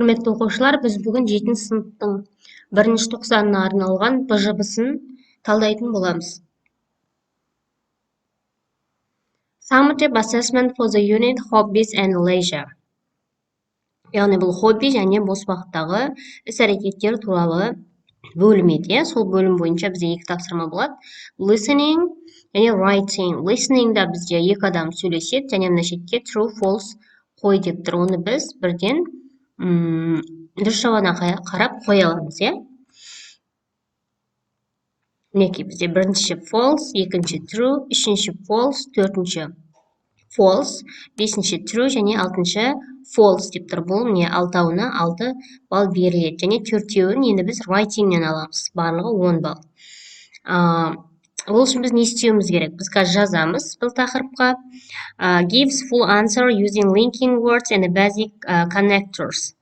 Құрметті оқушылар, біз бүгін 7 сыныптың 1-ші тоқсанына арналған ПЖБ-сын талдайтын боламыз. Summative assessment for the unit hobbies and leisure. Яғни бұл хобби және бос уақыттағы іс-әрекеттер туралы бөлім еді. Сол бөлім бойынша бізде 2 тапсырма болады. Listening және writing. Listening'да бізде 2 адам сөйлеседі, және мына шетке true false қой деп тұр. Оны біз бірден дұрыс жауабына қарап қоя аламыз, иә? Мінекей бізде бірінші false, екінші true, үшінші false, төртінші false, бесінші true және алтыншы false деп тұр. Бұл міне алтауына 6 балл беріледі. Және төртеуін енді біз writingнен аламыз. Барлығы 10 балл. Ол үшін біз не істеуіміз керек? Біз қазір жазамыз бұл тақырыпқа. Gives full answer using linking words and basic connectors.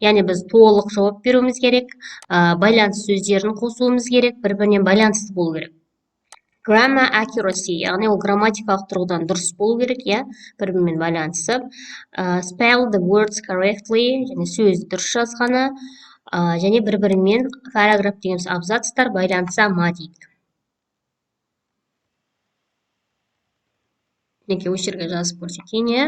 Яғни біз толық жауап беруіміз керек, байланыс сөздерін қосуымыз керек, бір-бірінен байланысты болу керек. Grammar accuracy, яғни ол грамматикалық тұрғыдан дұрыс болу керек, иә, бір-бірімен байланысып. Spell the words correctly, және сөзді дұрыс жазғаны, және бір-бірімен параграф деген абзацтар байланыса ма дейді. Неке осы жерге жазып көрсетейін, иә.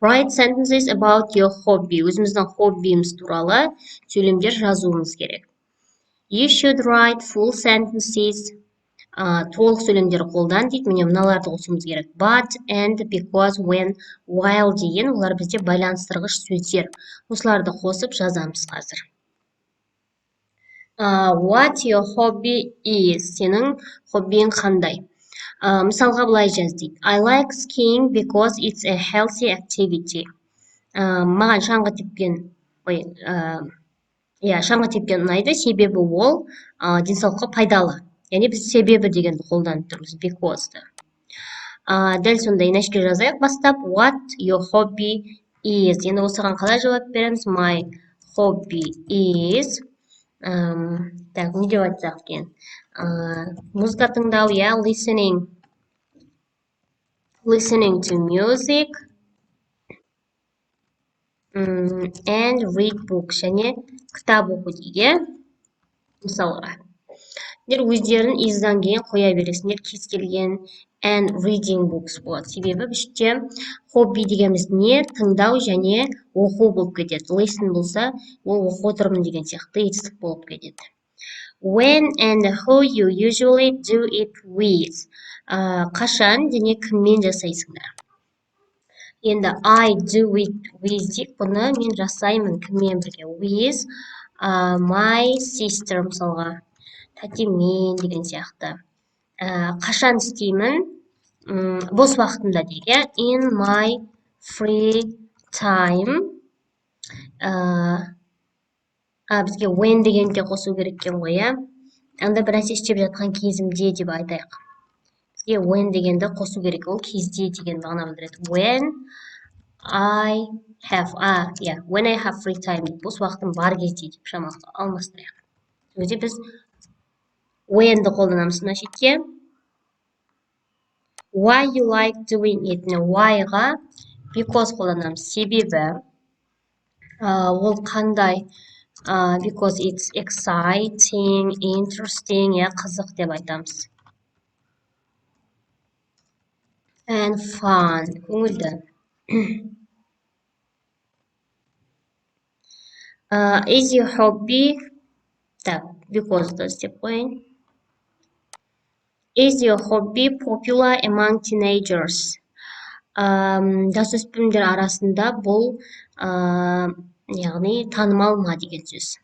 Write sentences about your hobby. Өзіміздің хоббиіміз туралы сөйлемдер жазуымыз керек. You should write full sentences. Толық сөйлемдер қолдан дейді. Міне мыналарды қосуымыз керек. But, and, because, when, while деген олар бізде байланыстырғыш сөздер. Осыларды қосып жазамыз қазір. What your hobby is? Сенің хоббиің қандай? Мысалға былай жаз дейді. I like skiing because it's a healthy activity. Маған шаңғы тепкен ұнайды, себебі ол денсаулыққа пайдалы. Яғни біз себебі дегенді қолданып тұрмыз, because-ды. Дәл сондай нәшке жазайық бастап. What your hobby is? Енді осыған қалай жауап береміз? My hobby is. Так, не деп айтсақ екен? Музыка тыңдау, иә, listening to music and read books, және кітап оқу дейді. Мысалға, өздерін издан кейін қоя бересіңдер, кез келген and reading books болады. Себебі бізде хобби дегеніміз не? Тыңдау және оқу болып кетеді. Listen болса, ол оқу отырмын деген сияқты етістік болып кетеді. When and who you usually do it with. Қашан және кіммен жасайсыңдар? Енді I do it with дейік, бұны мен жасаймын кіммен бірге? With my sister, мысалға, тәтеммен деген сияқты. Қашан істеймін? Бос уақытымда дейік, in my free time. Бізге when дегенде қосу кереккен ғой, иә? Анда бір нәрсе істеп жатқан кезімде деп айтайық. Бізге when дегенді қосу керек, ол кезде деген мағына білдіреді. When I have free time, бос уақытым бар кезде деп шамақты алмастырайық. Өзде біз when-ді қолданамыз мына шетке. Why you like doing it? Why-ға because қолданамыз. Себебі ол қандай? Because it's exciting, interesting, қызық деп айтамыз. And fun, көңілді. Is your hobby? Так, because-ды істеп қойын. Is your hobby popular among teenagers? Жасөспірімдер арасында бұл яғни танымал ма деген сөз.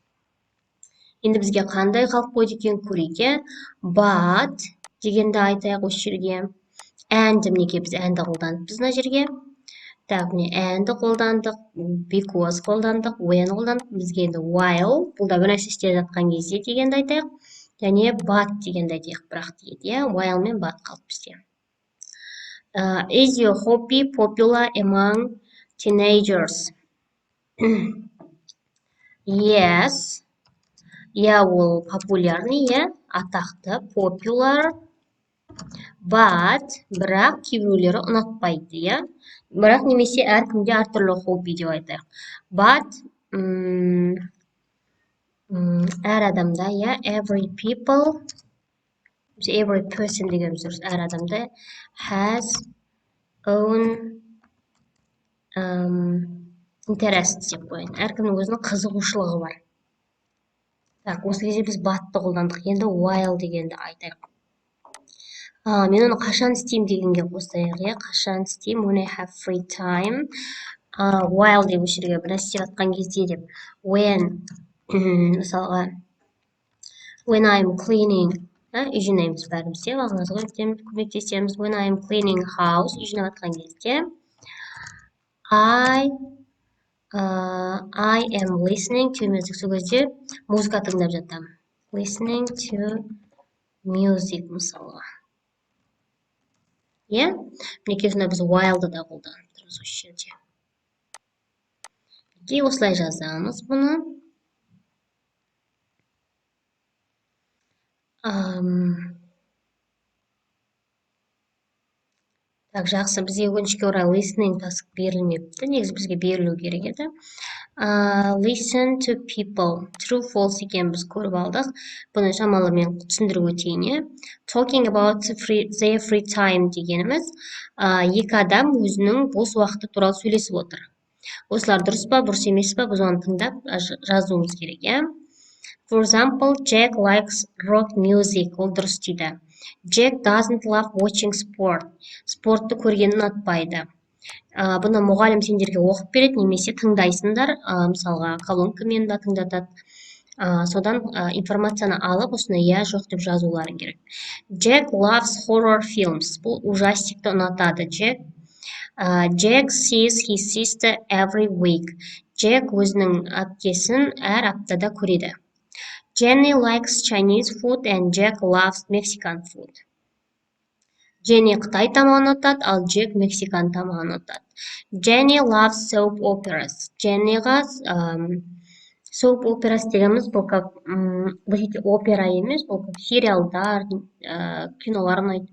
Енді бізге қандай қалып қойды екен көрейік. But дегенді айтайық осы жерге. And мінекей біз and қолдандық мына жерге. Так, міне and қолдандық, because қолдандық, when қолдандық. Бізге енді while, бұл да бір нәрсе істеп жатқан кезде дегенді айтайық. Және but дегенді айтайық, бірақ дейді. While мен but қалып бізде. Is your hobby popular among teenagers? Yes. Ол популярный, атақты, popular. But, бірақ кейбіреулері ұнатпайды, Бірақ немесе әркімде әртүрлі хобби деп айтайық. But әр адамда, every person дегеніміз дұрыс. Әр адамда has own interests деп қояйын. Әркімнің өзінің қызығушылығы бар. Так, осы кезде біз batты қолдандық. Енді while дегенді айтайық. Мен оны қашан істеймін дегенге қосайық, қашан істеймін, when I have free time. While деп осы жерге бір нәрсе атқан кезде деп. When, мысалға, when I'm cleaning, үй жинаймыз бәріміз де, бағыңызға көмектесеміз. When I'm cleaning house, үй жинап атқан кезде. I am listening to music. Сол кезде музыка тыңдап жатамын. Listening to music, мысалға. Мінекей сонда біз while'ды да қолданып тұрмыз осы жерде. Мінекей осылай жазамыз бұны. Так, жақсы, бізге өкінішке орай listening таск берілмепті. Негізі бізге берілу керек еді. Listen to people. True, false екен біз көріп алдық. Бұны шамалы мен түсіндіріп өтейін. Talking about their free time дегеніміз, екі адам өзінің бос уақыты туралы сөйлесіп отыр. Осылар дұрыс па, бұрыс емес па, біз оны тыңдап жазуымыз керек. For example, Jack likes rock music. Ол дұрыс дейді. Jack doesn't love watching sport. Спортты көргенін ұнатпайды. Бұны мұғалім сендерге оқып береді, немесе тыңдайсыңдар, мысалға колонкамен да тыңдатады. Содан информацияны алып, осыны жоқ деп жазуларың керек. Jack loves horror films. Бұл ужастикті ұнатады. Jack sees his sister every week. Jack өзінің әпкесін әр аптада көреді. Jenny likes Chinese food and Jack loves Mexican food. Jenny Қытай тамағын ұнатады, ал Jack Мексикан тамағын ұнатады. Jenny loves soap operas. Jennyға soap operas дегеніміз бұл опера емес, бұл сериалдар, кинолар ұнайды.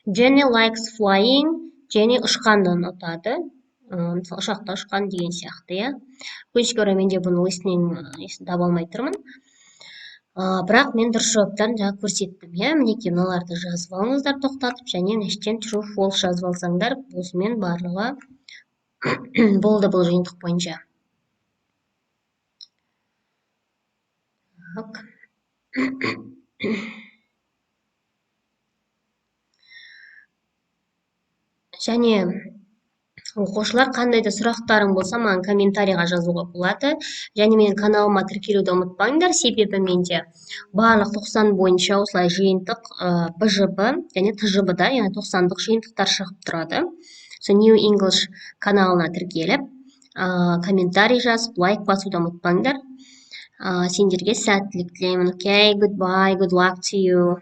Jenny likes flying. Jenny ұшқанды ұнатады. Ұшақта ұшқан деген сияқты. Өкінішке орай менде бұны listening таба алмай тұрмын. Бірақ мен дұрыс жауаптарын жаңа көрсеттім. Мінекей мыналарды жазып алыңыздар тоқтатып, және нештен true false жазып алсаңдар, осымен барлығы болды бұл жиынтық бойынша. Және оқушылар қандай да сұрақтарың болса, маған комментарийға жазуға болады. Және менің каналыма тіркелуді ұмытпаңдар, себебі менде барлық 90 бойынша осылай жиынтық БЖБ және ТЖБ-да, яғни 90-дық жиынтықтар шығып тұрады. New English каналына тіркеліп, комментарий жазып, лайк басуды ұмытпаңдар. Сендерге сәттілік тілеймін. Okay, goodbye, good luck to you.